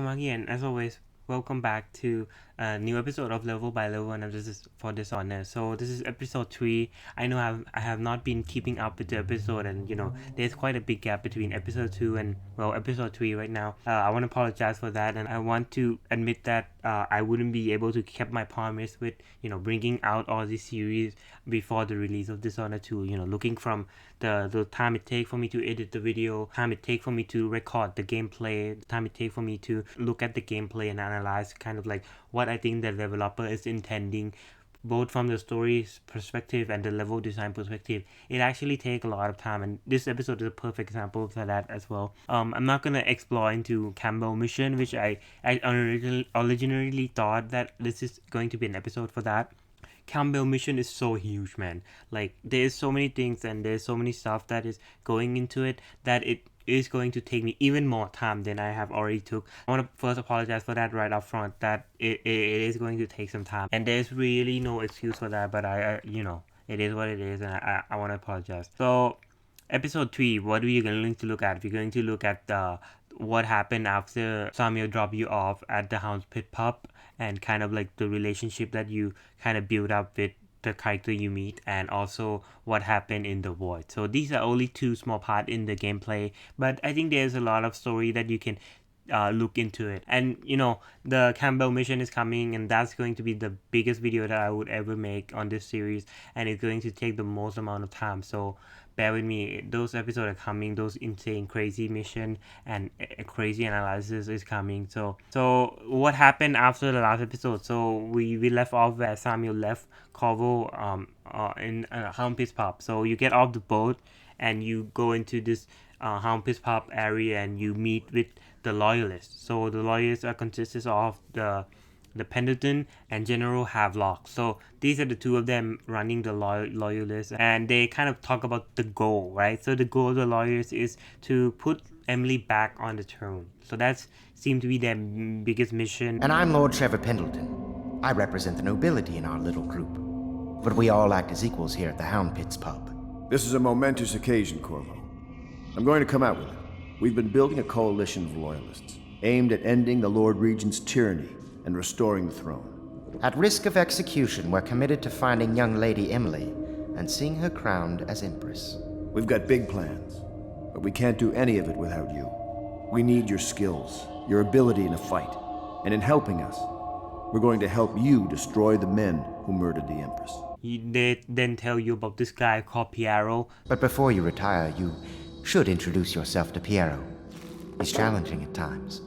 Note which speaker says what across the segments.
Speaker 1: Again, as always, welcome back to a new episode of Level by Level, and this is for Dishonored. So this is episode 3. I know I have not been keeping up with the episode, and there's quite a big gap between episode 2 and episode 3 right now. I want to apologize for that, and I want to admit that I wouldn't be able to keep my promise with bringing out all these series before the release of Dishonored 2. Looking from the time it takes for me to edit the video, time it takes for me to record the gameplay, the time it takes for me to look at the gameplay and analyze kind of like what I think the developer is intending, both from the story's perspective and the level design perspective. It actually takes a lot of time, and this episode is a perfect example for that as well. I'm not gonna explore into Campbell mission, which I originally thought that this is going to be an episode for that. Campbell mission is so huge, man. Like, there's so many things and there's so many stuff that is going into it that it is going to take me even more time than I have already took. I want to first apologize for that right up front, that it is going to take some time, and there's really no excuse for that, but it is what it is, and I want to apologize. So episode 3, what are you going to look at? We're going to look at what happened after Samuel dropped you off at the Hound Pits Pub, and kind of like the relationship that you kind of build up with the character you meet, and also what happened in the void. So these are only two small parts in the gameplay, but I think there's a lot of story that you can look into it. And the Campbell mission is coming, and that's going to be the biggest video that I would ever make on this series, and it's going to take the most amount of time. So bear with me, those episodes are coming, those insane crazy mission and crazy analysis is coming. So what happened after the last episode? So we left off where Samuel left Corvo in Hound Pits Pub. So you get off the boat and you go into this Hound Pits Pub area, and you meet with the Loyalists. So the Loyalists consists of the Pendleton and General Havelock. So these are the two of them running the Loyalists, and they kind of talk about the goal, right? So the goal of the Loyalists is to put Emily back on the throne. So that's seemed to be their biggest mission.
Speaker 2: And I'm Lord Trevor Pendleton. I represent the nobility in our little group. But we all act as equals here at the Hound Pits Pub.
Speaker 3: This is a momentous occasion, Corvo. I'm going to come out with it. We've been building a coalition of loyalists, aimed at ending the Lord Regent's tyranny and restoring the throne.
Speaker 2: At risk of execution, we're committed to finding young Lady Emily and seeing her crowned as Empress.
Speaker 3: We've got big plans, but we can't do any of it without you. We need your skills, your ability in a fight, and in helping us, we're going to help you destroy the men who murdered the Empress.
Speaker 1: They then tell you about this guy called Piero.
Speaker 2: But before you retire, you should introduce yourself to Piero. He's challenging at times,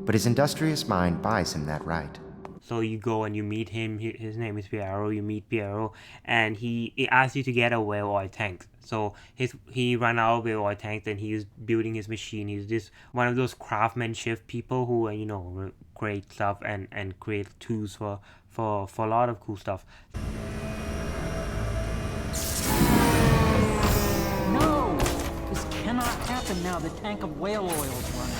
Speaker 2: but his industrious mind buys him that right.
Speaker 1: So you go and you meet him. His name is Piero. You meet Piero, and he asks you to get a whale oil tank. So he ran out of whale oil tanks, and he's building his machine. He's just one of those craftsmanship people who create stuff and create tools for a lot of cool stuff.
Speaker 4: No! This cannot happen now. The tank of whale oil is running.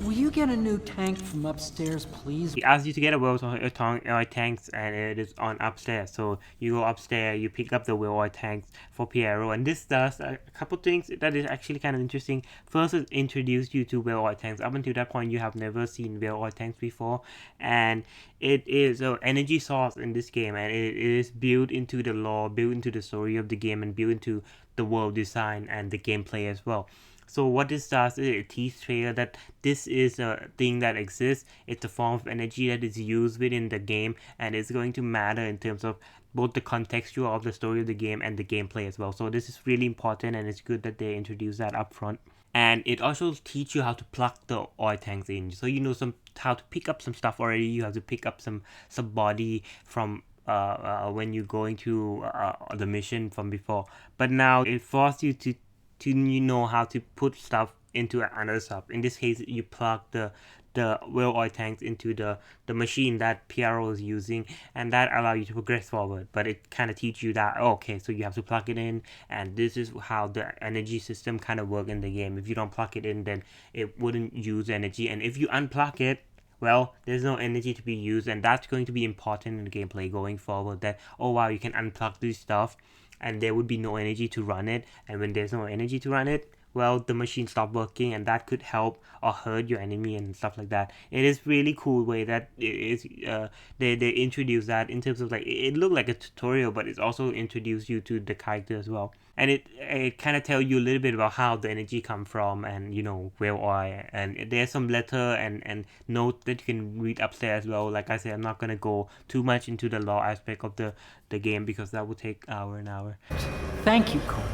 Speaker 4: Will you get a new tank from upstairs, please?
Speaker 1: He asks you to get a whale oil tanks, and it is on upstairs. So you go upstairs, you pick up the whale oil tanks for Piero, and this does a couple things that is actually kind of interesting. First, it introduced you to whale oil tanks. Up until that point, you have never seen whale oil tanks before, and it is an energy source in this game, and it is built into the lore, built into the story of the game, and built into the world design and the gameplay as well. So what this does is it teaches player that this is a thing that exists. It's a form of energy that is used within the game, and it's going to matter in terms of both the contextual of the story of the game and the gameplay as well. So this is really important, and it's good that they introduce that up front. And it also teaches you how to plug the oil tanks in. So how to pick up some stuff already. You have to pick up some body from when you're going to the mission from before. But now it forces you to know how to put stuff into another stuff. In this case, you plug the whale oil tanks into the machine that Piero is using, and that allows you to progress forward. But it kind of teaches you that, okay, so you have to plug it in, and this is how the energy system kind of works in the game. If you don't plug it in, then it wouldn't use energy, and if you unplug it, well, there's no energy to be used, and that's going to be important in the gameplay going forward, that, oh wow, you can unplug this stuff, and there would be no energy to run it, and when there's no energy to run it, well, the machine stopped working, and that could help or hurt your enemy and stuff like that. It is really cool way that it is they introduce that in terms of like it looked like a tutorial, but it's also introduced you to the character as well. And it kind of tell you a little bit about how the energy come from, and where are, and there's some letter and note that you can read upstairs as well. Like I said, I'm not gonna go too much into the law aspect of the game because that would take hour and hour.
Speaker 4: Thank you, Corvo.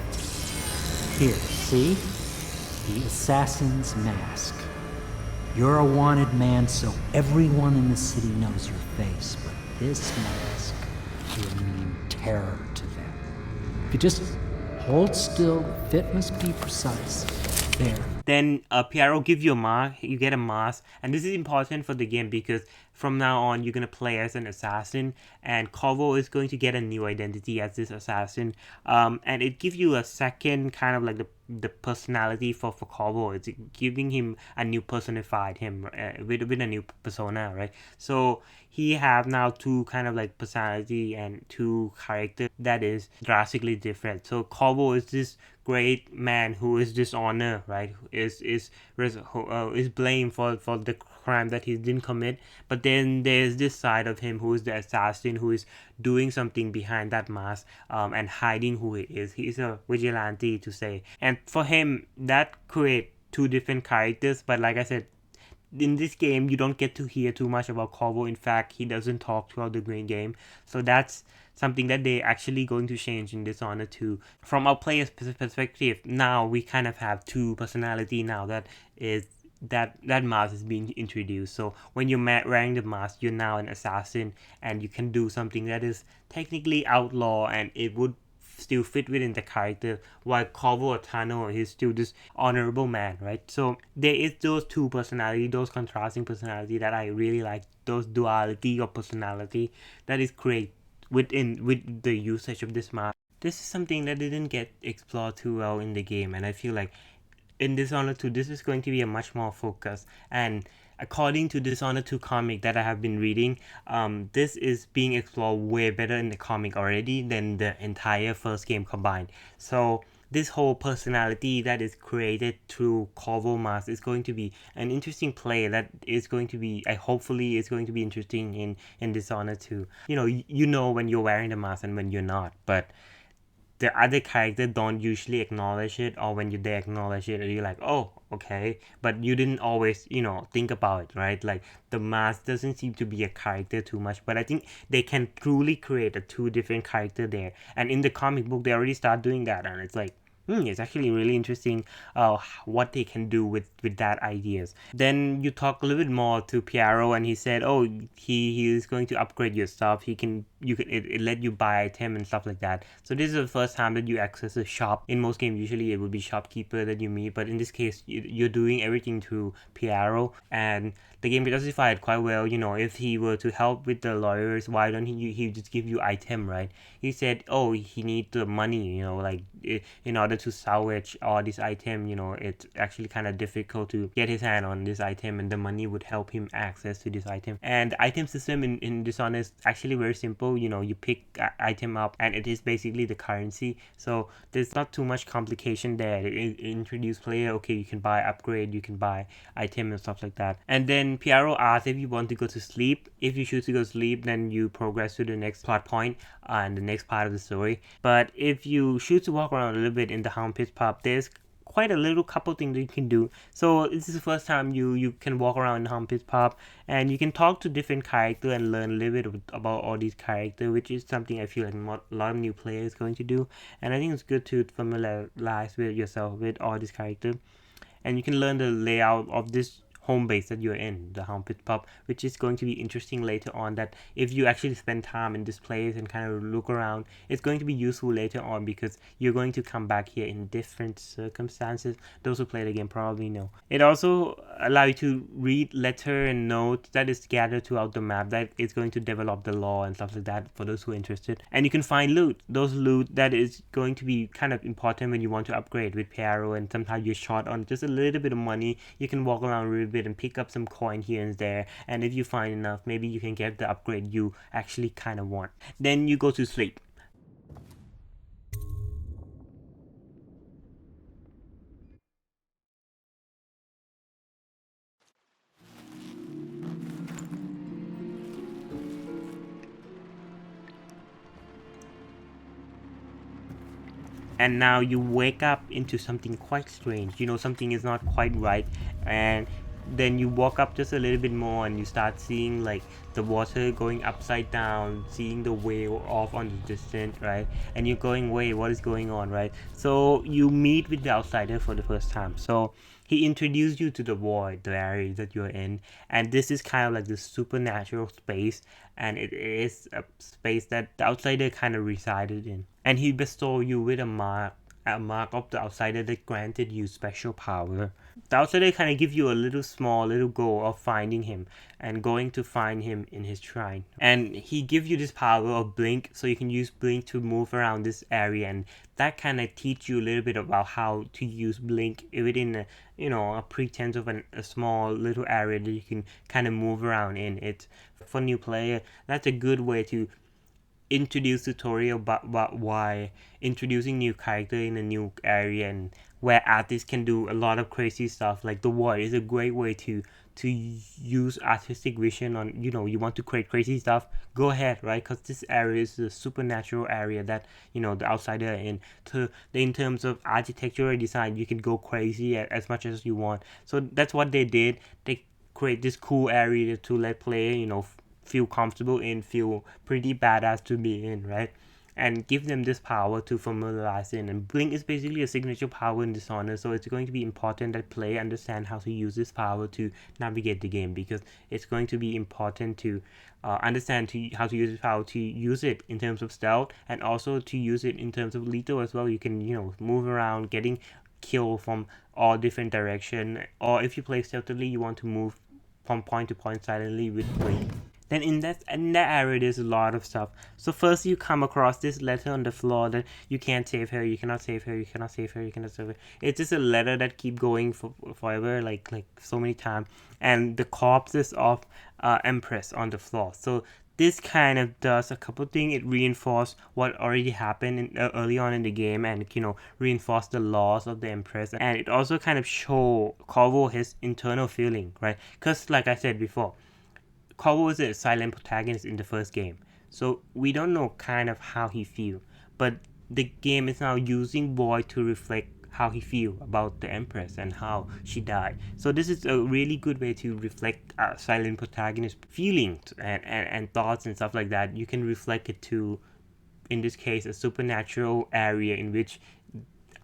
Speaker 4: Here, see? The assassin's mask. You're a wanted man, so everyone in the city knows your face, but this mask will mean terror to them. If you just hold still, the fit must be precise. There.
Speaker 1: Then Piero give you a mask. You get a mask, and this is important for the game because from now on you're gonna play as an assassin, and Corvo is going to get a new identity as this assassin. And it gives you a second kind of like the personality for Corvo. It's giving him a new personified him with a new persona, right? So he have now two kind of like personality and two character that is drastically different. So Corvo is this great man who is dishonor, right? Is blamed for the crime that he didn't commit. But then there's this side of him who is the assassin, who is doing something behind that mask, and hiding who he is. He's a vigilante, to say. And for him, that create two different characters. But like I said, in this game, you don't get to hear too much about Corvo. In fact, he doesn't talk throughout the green game. So that's something that they actually going to change in Dishonored 2. From our player's perspective, now we kind of have two personality now that is that mask is being introduced. So when you're wearing the mask, you're now an assassin, and you can do something that is technically outlaw, and it would still fit within the character, while Corvo or Tano is still this honorable man, right? So there is those two personality, those contrasting personality that I really like, those duality of personality that is created with the usage of this mask. This is something that didn't get explored too well in the game, and I feel like in Dishonored 2, this is going to be a much more focus. And according to Dishonored 2 comic that I have been reading, this is being explored way better in the comic already than the entire first game combined. So this whole personality that is created through Corvo mask is going to be an interesting play that is going to be, hopefully is going to be interesting in Dishonored 2. You know when you're wearing the mask and when you're not, but the other character don't usually acknowledge it, or when they acknowledge it, you're like, oh, okay, but you didn't always think about it, right? Like the mask doesn't seem to be a character too much, but I think they can truly create a two different character there, and in the comic book they already start doing that, and it's like, it's actually really interesting what they can do with that ideas. Then you talk a little bit more to Piero, and he said, oh, he is going to upgrade your stuff. It let you buy item and stuff like that. So this is the first time that you access a shop. In most games, usually it would be shopkeeper that you meet, but in this case, you're doing everything through Piero, and the game justified quite well. If he were to help with the lawyers, why don't he just give you item, right? He said, oh, he needs the money, in order to salvage all this item. It's actually kind of difficult to get his hand on this item, and the money would help him access to this item. And the item system in Dishonored is actually very simple. You pick item up, and it is basically the currency. So there's not too much complication there. It introduce player, okay, you can buy upgrade, you can buy item and stuff like that. And then Piero asks if you want to go to sleep. If you choose to go to sleep, then you progress to the next plot point and the next part of the story. But if you choose to walk around a little bit in the Hound Pits Pub, there's quite a little couple things that you can do. So this is the first time you can walk around in Hound Pits Pub, and you can talk to different characters and learn a little bit about all these characters, which is something I feel like a lot of new players going to do. And I think it's good to familiarize with yourself with all these characters, and you can learn the layout of this home base that you're in, the Hound Pits Pub, which is going to be interesting later on, that if you actually spend time in this place and kind of look around, it's going to be useful later on because you're going to come back here in different circumstances. Those who play the game probably know. It also allows you to read letter and notes that is gathered throughout the map that is going to develop the law and stuff like that for those who are interested. And you can find loot. Those loot that is going to be kind of important when you want to upgrade with Piero, and sometimes you're short on just a little bit of money. You can walk around a little bit and pick up some coin here and there, and if you find enough, maybe you can get the upgrade you actually kind of want. Then you go to sleep. and now you wake up into something quite strange. Something is not quite right, and then you walk up just a little bit more and you start seeing like the water going upside down, seeing the whale off on the distance, right? And you're going, wait, what is going on, right? So you meet with the outsider for the first time. So he introduced you to the void, the area that you're in, and this is kind of like the supernatural space, and it is a space that the outsider kind of resided in. And he bestowed you with a mark of the outsider that granted you special power. The outsider kind of gives you a little goal of finding him and going to find him in his shrine. And he gives you this power of blink, so you can use blink to move around this area, and that kind of teach you a little bit about how to use blink within a pretense of a small little area that you can kind of move around in. It for new player, that's a good way to introduce tutorial about why introducing new character in a new area, and where artists can do a lot of crazy stuff. Like the void is a great way to use artistic vision on, you want to create crazy stuff, go ahead, right? Because this area is a supernatural area that the outsider in. In terms of architectural design, you can go crazy as much as you want. So that's what they did. They create this cool area to let player feel comfortable in, feel pretty badass to be in, right? And give them this power to familiarize in. And blink is basically a signature power in Dishonored, so it's going to be important that player understand how to use this power to navigate the game, because it's going to be important to understand how to use this power, to use it in terms of stealth, and also to use it in terms of lethal as well. You can move around, getting killed from all different direction, or if you play stealthily, you want to move from point to point silently with blink. Then in that area, there's a lot of stuff. So first you come across this letter on the floor that you can't save her, you cannot save her, you cannot save her, you cannot save her. It's just a letter that keep going for forever, like so many times. And the corpses of Empress on the floor. So this kind of does a couple things. It reinforces what already happened early on in the game, and reinforce the laws of the Empress. And it also kind of show Corvo his internal feeling, right? Because like I said before, Corvo was a silent protagonist in the first game, so we don't know kind of how he feel, but the game is now using Void to reflect how he feel about the Empress and how she died. So this is a really good way to reflect silent protagonist feelings and thoughts and stuff like that. You can reflect it to, in this case, a supernatural area in which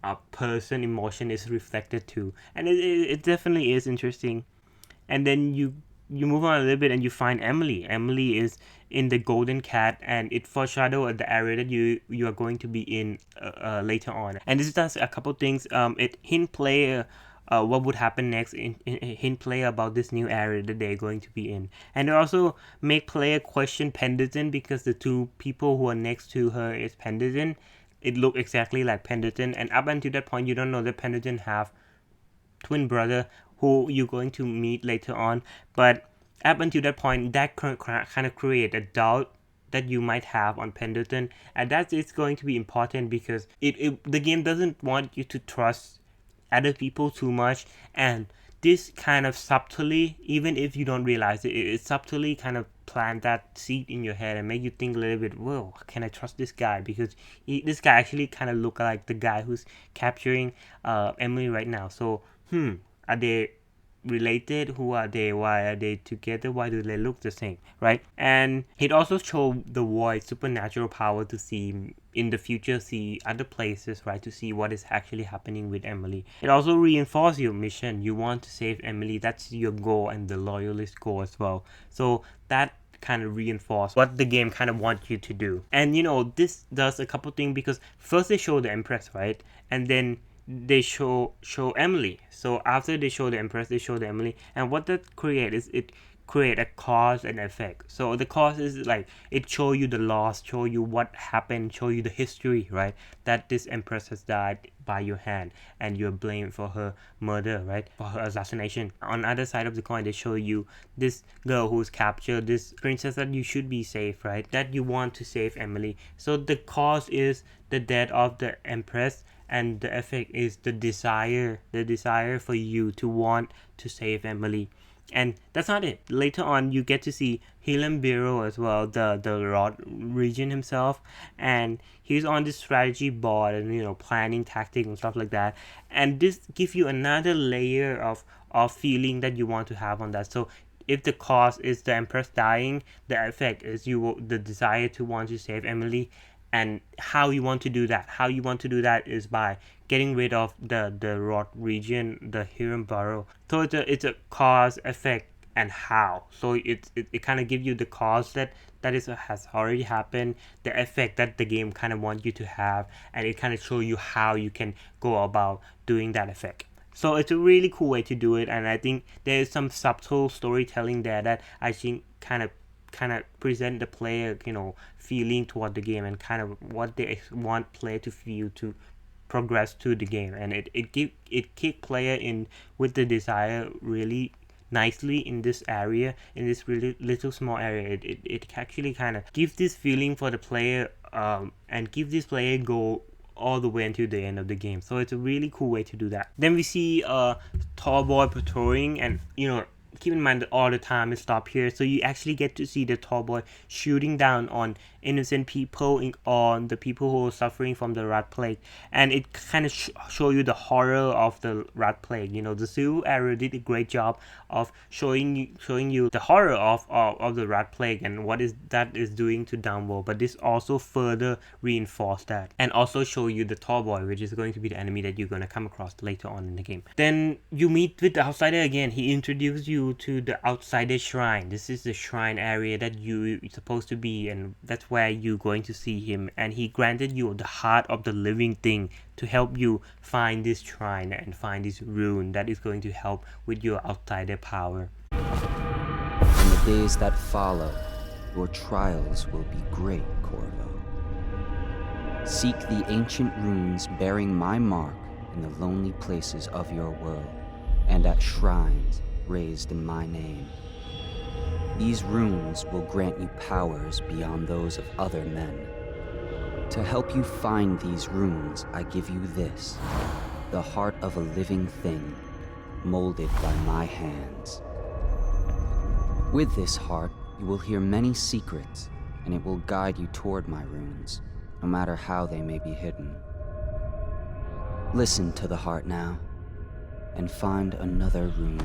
Speaker 1: a person emotion is reflected to, and it definitely is interesting. And then you move on a little bit and you find Emily. Emily is in the Golden Cat, and it foreshadows the area that you are going to be in later on. And this does a couple things. It hint player what would happen next, in hint player about this new area that they're going to be in. And it also make player question Pendleton, because the two people who are next to her is Pendleton. It look exactly like Pendleton, and up until that point you don't know that Pendleton have twin brother who you're going to meet later on. But up until that point, that kind of create a doubt that you might have on Pendleton, and that is going to be important, because the game doesn't want you to trust other people too much. And this kind of subtly, even if you don't realize it subtly kind of plant that seed in your head and make you think a little bit, whoa, can I trust this guy? Because this guy actually kind of look like the guy who's capturing Emily right now. So are they related? Who are they? Why are they together? Why do they look the same, right? And it also showed the void supernatural power to see in the future, see other places, right? To see what is actually happening with Emily. It also reinforces your mission. You want to save Emily. That's your goal, and the Loyalist goal as well. So that kind of reinforce what the game kind of wants you to do. And this does a couple things, because first they show the Empress, right? And then they show Emily. So after they show the Empress, they show the Emily, and what that create is it create a cause and effect. So the cause is like it show you the loss, show you what happened, show you the history, right? That this Empress has died by your hand, and you're blamed for her murder, right? For her assassination. On the other side of the coin, they show you this girl who's captured, this princess that you should be safe, right? That you want to save Emily. So the cause is the death of the Empress, and the effect is the desire for you to want to save Emily. And that's not it. Later on, you get to see Piero as well, the Lord Regent himself, and he's on this strategy board and planning tactics and stuff like that. And this gives you another layer of feeling that you want to have on that. So if the cause is the Empress dying, the effect is the desire to want to save Emily. And how you want to do that is by getting rid of the Lord Regent, the Hiram Borough. So it's a cause, effect, and how. So it kind of gives you the cause that has already happened, the effect that the game kind of wants you to have, and it kind of show you how you can go about doing that effect. So it's a really cool way to do it, and I think there is some subtle storytelling there that I think kind of present the player feeling toward the game, and kind of what they want player to feel to progress through the game. And it kick player in with the desire really nicely in this area, in this really little small area. It actually kind of gives this feeling for the player, and give this player go all the way until the end of the game. So it's a really cool way to do that. Then we see tall boy patrolling, and keep in mind that all the time it stop here, so you actually get to see the tall boy shooting down on innocent people, on the people who are suffering from the rat plague. And it kind of show you the horror of the rat plague. The Civil Era did a great job of showing you the horror of the rat plague and what is doing to Downworld. But this also further reinforced that, and also show you the tall boy, which is going to be the enemy that you're going to come across later on in the game. Then you meet with the outsider again. He introduced you to the outsider shrine. This is the shrine area that you're supposed to be, and that's where you're going to see him. And he granted you the heart of the living thing to help you find this shrine and find this rune that is going to help with your outsider power.
Speaker 5: In the days that follow, your trials will be great, Corvo. Seek the ancient runes bearing my mark in the lonely places of your world, and at shrines raised in my name. These runes will grant you powers beyond those of other men. To help you find these runes, I give you this, the heart of a living thing, molded by my hands. With this heart, you will hear many secrets, and it will guide you toward my runes, no matter how they may be hidden. Listen to the heart now, and find another rune.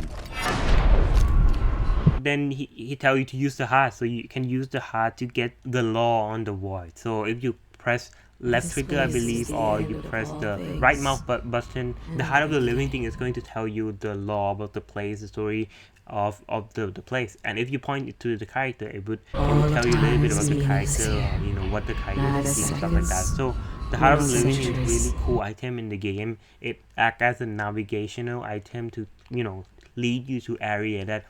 Speaker 1: Then he tell you to use the heart, so you can use the heart to get the law on the void. So if you press left trigger, I believe, or you press the right mouse button, the heart of the living thing is going to tell you the law about the place, the story of the place. And if you point it to the character, it would tell you a little bit about the character, or, what the character is seeing, stuff like that. So the heart of the living is a really cool item in the game. It acts as a navigational item to lead you to area that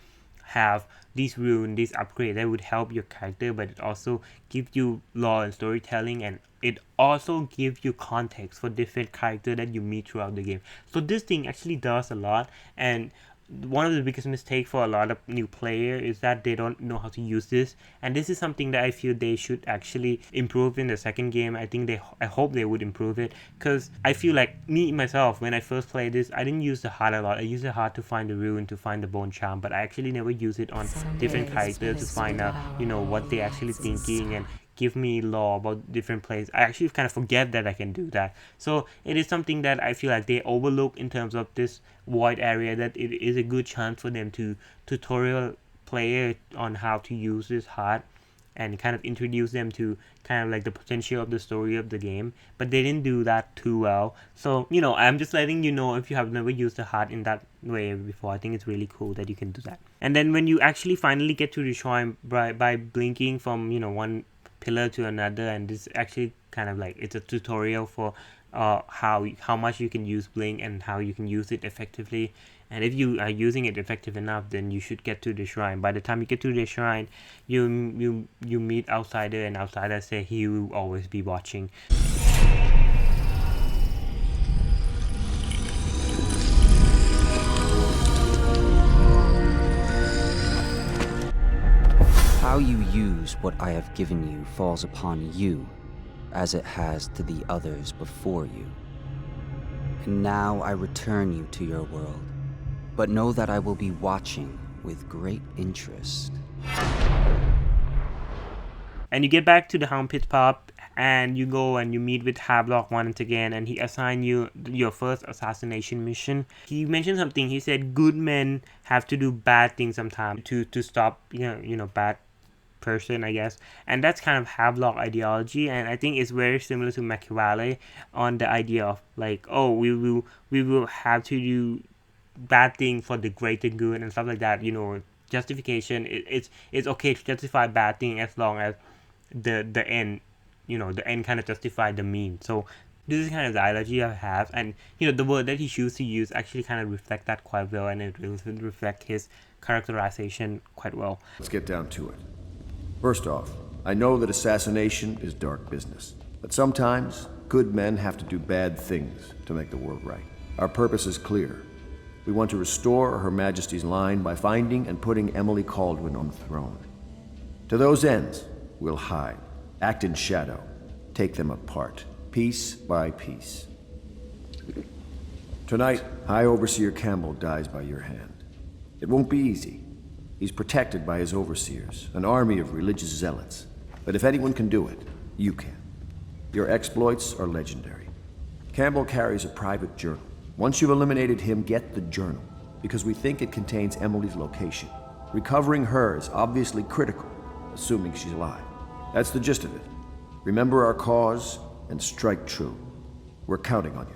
Speaker 1: have these runes, these upgrades that would help your character, but it also gives you lore and storytelling, and it also gives you context for different characters that you meet throughout the game. So this thing actually does a lot, and one of the biggest mistakes for a lot of new players is that they don't know how to use this, and this is something that I feel they should actually improve in the second game. I hope they would improve it, because I feel like me myself, when I first played this, I didn't use the heart a lot. I used the heart to find the rune, to find the bone charm, but I actually never use it on different characters to find out what they actually thinking and give me lore about different places. I actually kind of forget that I can do that. So it is something that I feel like they overlook in terms of this void area, that it is a good chance for them to tutorial player on how to use this heart and kind of introduce them to kind of like the potential of the story of the game. But they didn't do that too well. So I'm just letting you know, if you have never used the heart in that way before, I think it's really cool that you can do that. And then when you actually finally get to the shrine by blinking from one pillar to another, and this actually kind of like, it's a tutorial for how much you can use blink and how you can use it effectively. And if you are using it effective enough, then you should get to the shrine. By the time you get to the shrine, you meet outsider, and outsider say he will always be watching.
Speaker 5: How you use what I have given you falls upon you, as it has to the others before you. And now I return you to your world, but know that I will be watching with great interest.
Speaker 1: And you get back to the Hound Pits Pub, and you go and you meet with Havelock once again, and he assigned you your first assassination mission. He mentioned something. He said good men have to do bad things sometimes to stop bad person, I guess. And that's kind of Havelock ideology, and I think it's very similar to Machiavelli on the idea of like, oh, we will have to do bad thing for the greater good and stuff like that. Justification. It's okay to justify bad thing as long as the end, the end kind of justify the mean. So this is kind of the ideology I have, and the word that he chooses to use actually kind of reflect that quite well, and it will reflect his characterization quite well.
Speaker 3: Let's get down to it. First off, I know that assassination is dark business, but sometimes good men have to do bad things to make the world right. Our purpose is clear. We want to restore Her Majesty's line by finding and putting Emily Caldwin on the throne. To those ends, we'll hide, act in shadow, take them apart, piece by piece. Tonight, High Overseer Campbell dies by your hand. It won't be easy. He's protected by his overseers, an army of religious zealots. But if anyone can do it, you can. Your exploits are legendary. Campbell carries a private journal. Once you've eliminated him, get the journal, because we think it contains Emily's location. Recovering her is obviously critical, assuming she's alive. That's the gist of it. Remember our cause and strike true. We're counting on you.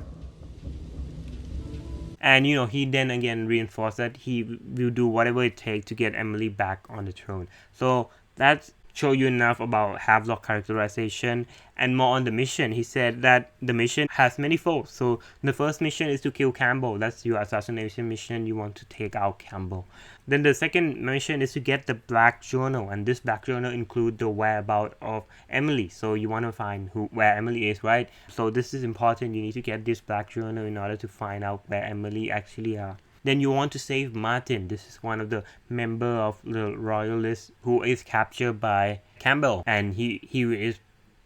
Speaker 1: And he then again reinforced that he will do whatever it takes to get Emily back on the throne. So that's show you enough about Havelock characterization. And more on the mission. He said that the mission has many foes. So the first mission is to kill Campbell. That's your assassination mission. You want to take out Campbell. Then the second mission is to get the Black Journal, and this Black Journal includes the whereabouts of Emily. So you want to find where Emily is, right? So this is important. You need to get this Black Journal in order to find out where Emily actually are. Then you want to save Martin. This is one of the member of the Royalists who is captured by Campbell, and he is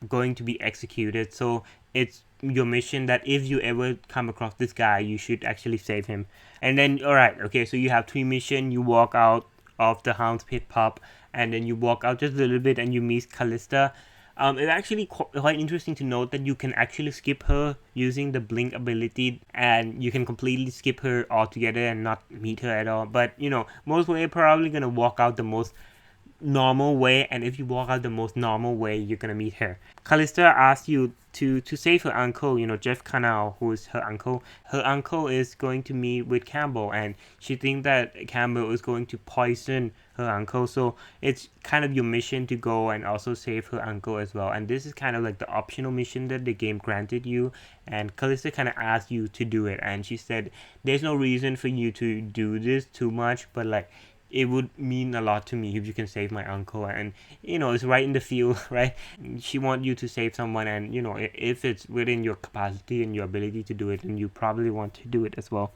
Speaker 1: going to be executed. So it's your mission that if you ever come across this guy, you should actually save him. And then, alright, okay, so you have 3 missions. You walk out of the Hound Pits Pub, and then you walk out just a little bit and you meet Callista. It's actually quite interesting to note that you can actually skip her using the blink ability, and you can completely skip her altogether and not meet her at all. But most way probably gonna walk out the most normal way, and if you walk out the most normal way, you're gonna meet her. Callista asks you to save her uncle, Jeff Canal, who is her uncle. Her uncle is going to meet with Campbell, and she thinks that Campbell is going to poison her uncle. So it's kind of your mission to go and also save her uncle as well. And this is kind of like the optional mission that the game granted you. And Callista kind of asked you to do it, and she said there's no reason for you to do this too much, but like, it would mean a lot to me if you can save my uncle. And it's right in the field, right? She wants you to save someone, and if it's within your capacity and your ability to do it, then you probably want to do it as well.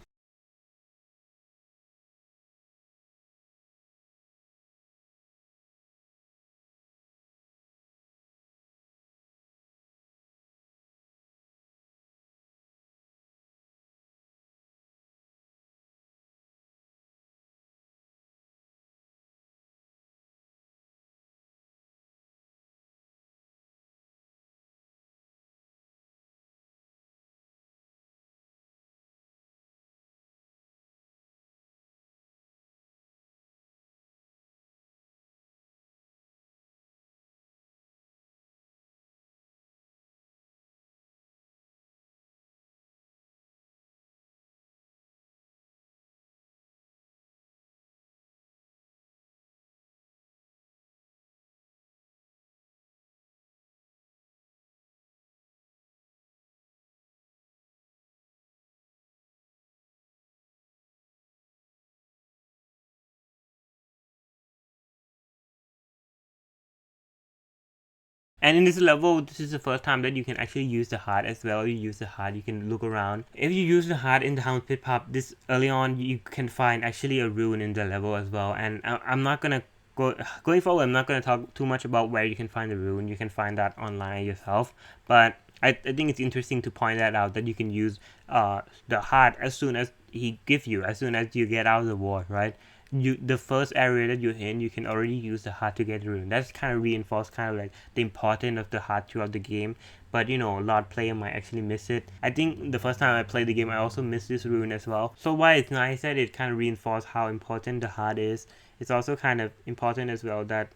Speaker 1: And in this level, this is the first time that you can actually use the heart as well. You use the heart, you can look around. If you use the heart in the Hound Pits Pub, this early on, you can find actually a rune in the level as well. And I'm not gonna going forward, I'm not gonna talk too much about where you can find the rune. You can find that online yourself. But I think it's interesting to point that out, that you can use the heart as soon as he gives you, as soon as you get out of the war, right? the first area that you're in, you can already use the heart to get a rune. That's kind of reinforced kind of like the importance of the heart throughout the game. But a lot of player might actually miss it. I think the first time I played the game, I also missed this rune as well. So while it's nice that it kind of reinforced how important the heart is, it's also kind of important as well that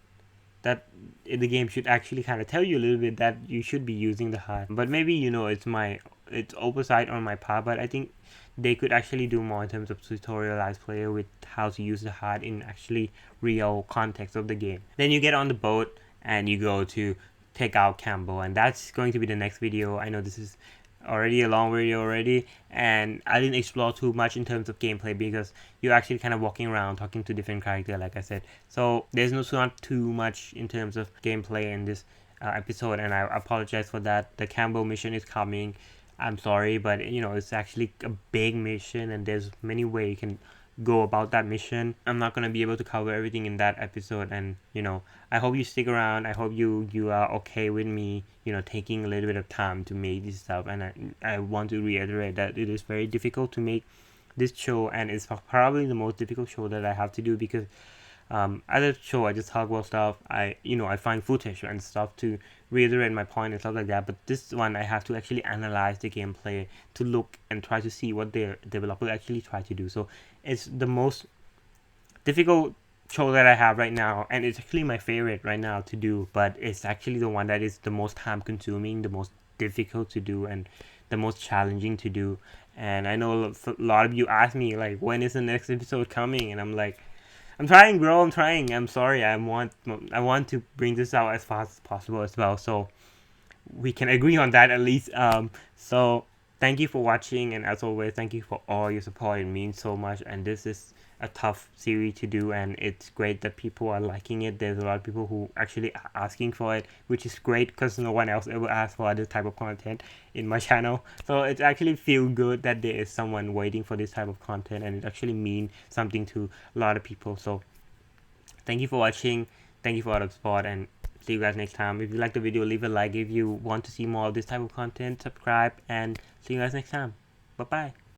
Speaker 1: the game should actually kind of tell you a little bit that you should be using the heart. But maybe it's oversight on my part, but I think they could actually do more in terms of tutorialize player with how to use the heart in actually real context of the game. Then you get on the boat and you go to take out Campbell, and that's going to be the next video. I know this is already a long video already, and I didn't explore too much in terms of gameplay because you're actually kind of walking around talking to different characters, like I said. So there's not too much in terms of gameplay in this episode, and I apologize for that. The Campbell mission is coming. I'm sorry, but it's actually a big mission, and there's many ways you can go about that mission. I'm not gonna be able to cover everything in that episode, and I hope you stick around. I hope you are okay with me taking a little bit of time to make this stuff. And I want to reiterate that it is very difficult to make this show, and it's probably the most difficult show that I have to do because other show I just talk about stuff. I find footage and stuff to reiterate my point and stuff like that, but this one I have to actually analyze the gameplay to look and try to see what the developer actually try to do. So it's the most difficult show that I have right now, and it's actually my favorite right now to do, but it's actually the one that is the most time consuming, the most difficult to do, and the most challenging to do. And I know a lot of you ask me like, when is the next episode coming, and I'm like, I'm trying, bro. I'm trying. I'm sorry. I want to bring this out as fast as possible as well, so we can agree on that at least. So thank you for watching, and as always, thank you for all your support. It means so much, and this is a tough series to do, and it's great that people are liking it. There's a lot of people who actually are asking for it, which is great because no one else ever asked for this type of content in my channel. So it actually feels good that there is someone waiting for this type of content, and it actually means something to a lot of people. So thank you for watching. Thank you for all the support, and see you guys next time. If you like the video, leave a like. If you want to see more of this type of content, subscribe, and see you guys next time. Bye bye.